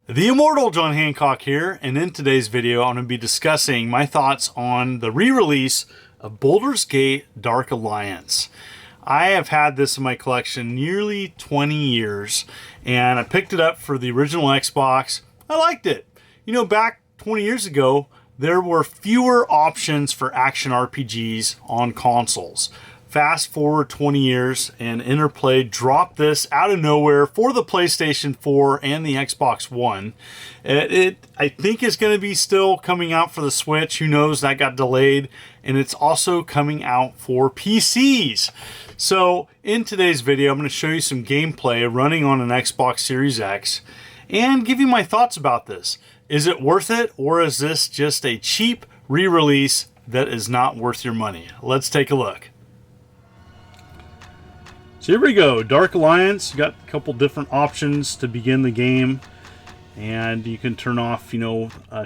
The Immortal John Hancock here, and in today's video I'm going to be discussing my thoughts on the re-release of Baldur's Gate Dark Alliance. I have had this in my collection nearly 20 years, and I picked it up for the original Xbox. I liked it. You know, back 20 years ago, there were fewer options for action RPGs on consoles. Fast forward 20 years and Interplay dropped this out of nowhere for the PlayStation 4 and the Xbox One. I think is going to be still coming out for the Switch. Who knows? That got delayed. And it's also coming out for PCs. So in today's video, I'm going to show you some gameplay running on an Xbox Series X and give you my thoughts about this. Is it worth it, or is this just a cheap re-release that is not worth your money? Let's take a look. So here we go, Dark Alliance. You got a couple different options to begin the game, and you can turn off,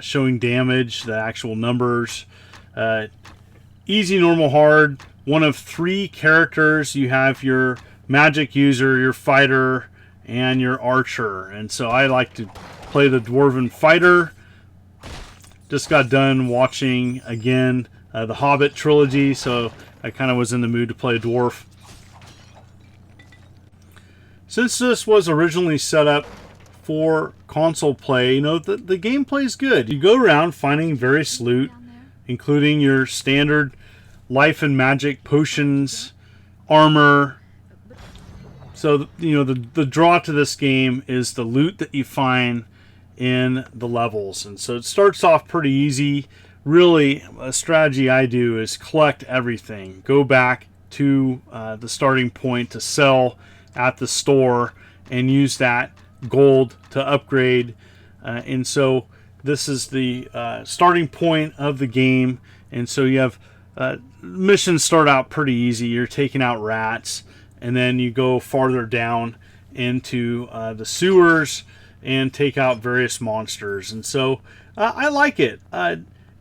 showing damage, the actual numbers. Easy, normal, hard. One of three characters. You have your magic user, your fighter, and your archer. And so I like to play the dwarven fighter. Just got done watching again the Hobbit trilogy, so I kind of was in the mood to play a dwarf. Since this was originally set up for console play, the gameplay is good. You go around finding various loot, including your standard life and magic potions, armor. So, the draw to this game is the loot that you find in the levels. And so it starts off pretty easy. Really, a strategy I do is collect everything. Go back to the starting point to sell at the store and use that gold to upgrade. And so this is the starting point of the game. And so you have missions start out pretty easy. You're taking out rats, and then you go farther down into the sewers and take out various monsters. And so I like it.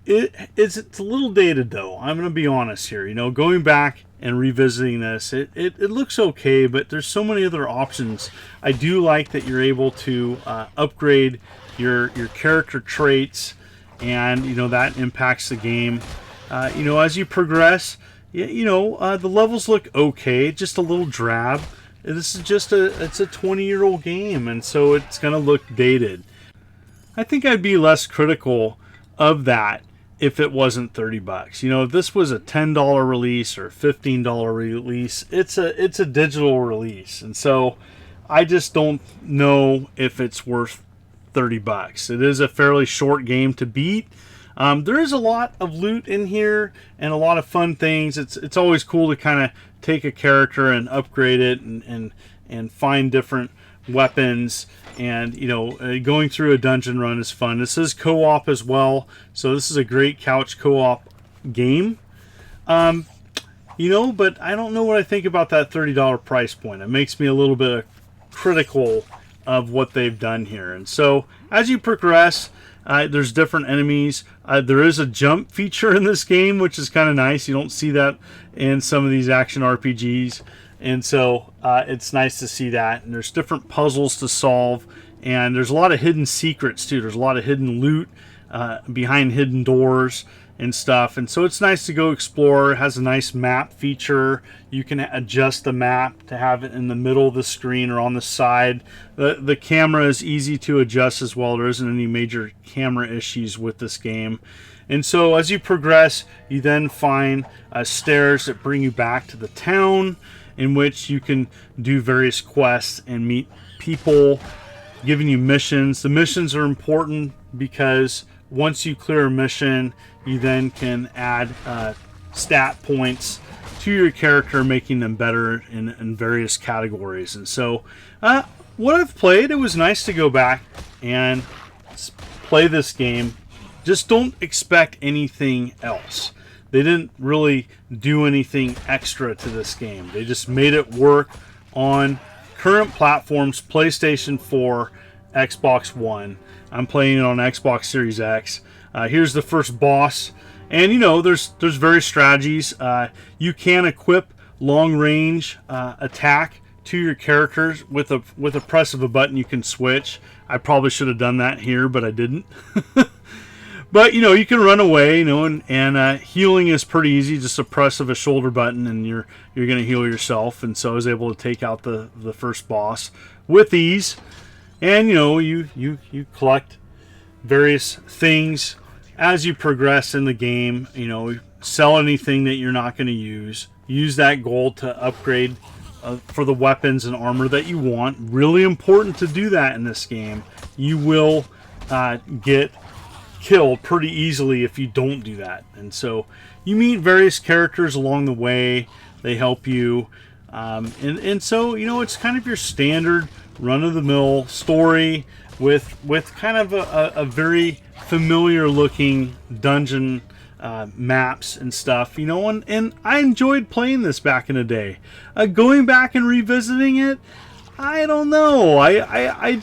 It's a little dated, though. I'm going to be honest here. Going back and revisiting this, it looks okay, but there's so many other options. I do like that you're able to upgrade your character traits, and that impacts the game. As you progress, the levels look okay, just a little drab. This is just it's a 20-year-old game, and so it's going to look dated. I think I'd be less critical of that if it wasn't $30. If this was a $10 release or $15 release, it's a digital release, and so I just don't know if it's worth $30. It is a fairly short game to beat. There is a lot of loot in here and a lot of fun things. It's always cool to kind of take a character and upgrade it and find different weapons. And going through a dungeon run is fun. This is co-op as well, so this is a great couch co-op game. But I don't know what I think about that $30 price point. It makes me a little bit critical of what they've done here. And so as you progress, there's different enemies. There is a jump feature in this game, which is kind of nice. You don't see that in some of these action RPGs. And so it's nice to see that. And there's different puzzles to solve. And there's a lot of hidden secrets, too. There's a lot of hidden loot behind hidden doors and stuff. And so it's nice to go explore. It has a nice map feature. You can adjust the map to have it in the middle of the screen or on the side. The camera is easy to adjust as well. There isn't any major camera issues with this game. And so as you progress, you then find stairs that bring you back to the town, in which you can do various quests and meet people giving you missions. The missions are important because once you clear a mission, you then can add stat points to your character, making them better in various categories. And so what I've played, it was nice to go back and play this game. Just don't expect anything else. They didn't really do anything extra to this game. They just made it work on current platforms, PlayStation 4, Xbox One. I'm playing it on Xbox Series X. Here's the first boss. And there's various strategies. You can equip long-range attack to your characters with a press of a button. You can switch. I probably should have done that here, but I didn't. But, you know, you can run away, you know, and healing is pretty easy. Just a press of a shoulder button and you're going to heal yourself. And so I was able to take out the first boss with ease. And, you know, you collect various things as you progress in the game. You know, sell anything that you're not going to use. Use that gold to upgrade for the weapons and armor that you want. Really important to do that in this game. You will get killed pretty easily if you don't do that. And so you meet various characters along the way. They help you. And so, you know, it's kind of your standard run-of-the-mill story with kind of a very familiar looking dungeon maps and stuff, you know, and I enjoyed playing this back in the day. Going back and revisiting it, I don't know. I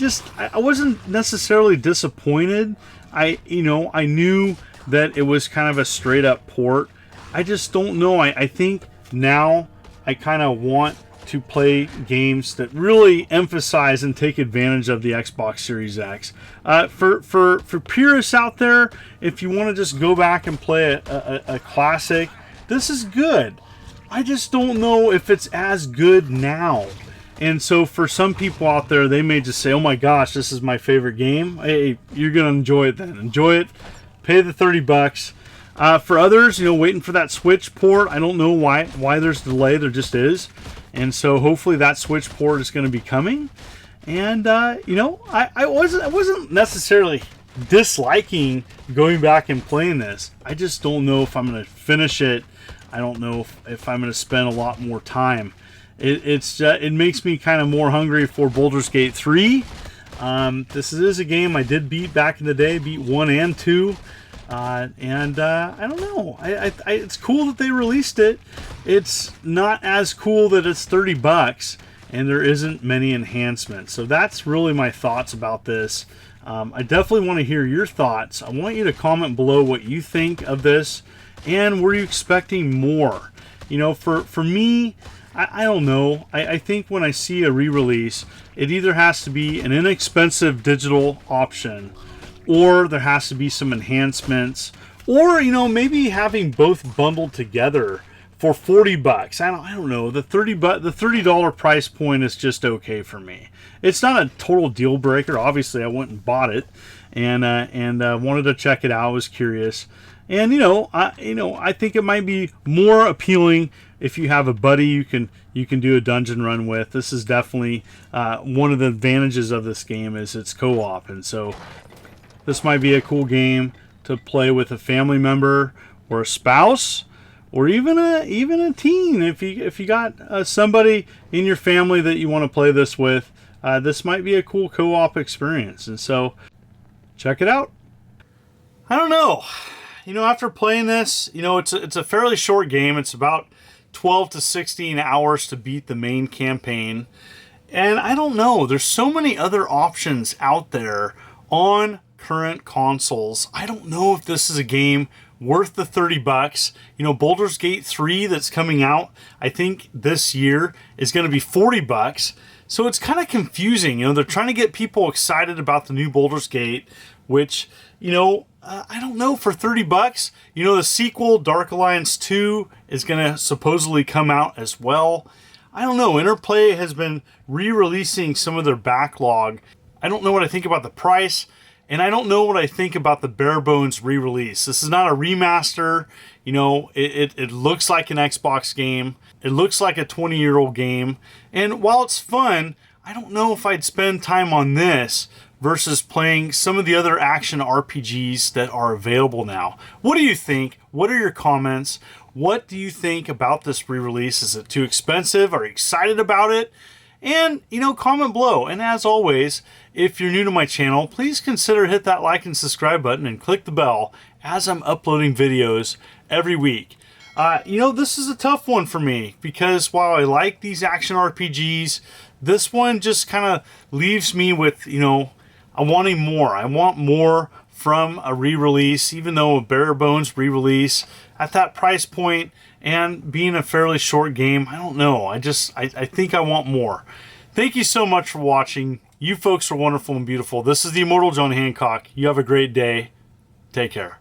wasn't necessarily disappointed. I knew that it was kind of a straight up port. I just don't know. I think now I kind of want to play games that really emphasize and take advantage of the Xbox Series X. For purists out there, if you want to just go back and play a classic, this is good. I just don't know if it's as good now. And so for some people out there, they may just say, oh my gosh, this is my favorite game. Hey, you're going to enjoy it then. Enjoy it. Pay the $30. For others, you know, waiting for that Switch port, I don't know why there's delay. There just is. And so hopefully that Switch port is going to be coming. And, you know, I wasn't necessarily disliking going back and playing this. I just don't know if I'm going to finish it. I don't know if I'm going to spend a lot more time. It makes me kind of more hungry for Baldur's Gate 3. This is a game I did beat back in the day, beat 1 and 2. I don't know. It's cool that they released it. It's not as cool that it's $30 and there isn't many enhancements. So that's really my thoughts about this. I definitely want to hear your thoughts. I want you to comment below what you think of this and were you expecting more? You know, for me, I don't know. I think when I see a re-release, it either has to be an inexpensive digital option, or there has to be some enhancements, or, you know, maybe having both bundled together for $40. I don't know. The $30 price point is just okay for me. It's not a total deal breaker. Obviously, I went and bought it, and wanted to check it out. I was curious. And I think it might be more appealing if you have a buddy you can do a dungeon run with. This is definitely one of the advantages of this game is it's co-op, and so this might be a cool game to play with a family member or a spouse or even a teen. If you got somebody in your family that you want to play this with, this might be a cool co-op experience. And so check it out. I don't know. You know, after playing this, you know, it's a fairly short game. It's about 12 to 16 hours to beat the main campaign. And I don't know, there's so many other options out there on current consoles. I don't know if this is a game worth the $30. You know, Baldur's Gate 3 that's coming out, I think this year, is going to be $40. So it's kind of confusing. You know, they're trying to get people excited about the new Baldur's Gate, which, you know, I don't know, for $30. You know, the sequel, Dark Alliance 2, is going to supposedly come out as well. I don't know. Interplay has been re-releasing some of their backlog. I don't know what I think about the price, and I don't know what I think about the bare bones re-release. This is not a remaster. You know, it looks like an Xbox game. It looks like a 20-year-old game. And while it's fun, I don't know if I'd spend time on this versus playing some of the other action RPGs that are available now. What do you think? What are your comments? What do you think about this re-release? Is it too expensive? Are you excited about it? And, you know, comment below. And as always, if you're new to my channel, please consider hit that like and subscribe button and click the bell as I'm uploading videos every week. You know, this is a tough one for me because while I like these action RPGs, this one just kind of leaves me with, you know, I'm wanting more. I want more from a re-release, even though a bare bones re-release at that price point and being a fairly short game. I don't know. I think I want more. Thank you so much for watching. You folks are wonderful and beautiful. This is the Immortal John Hancock. You have a great day. Take care.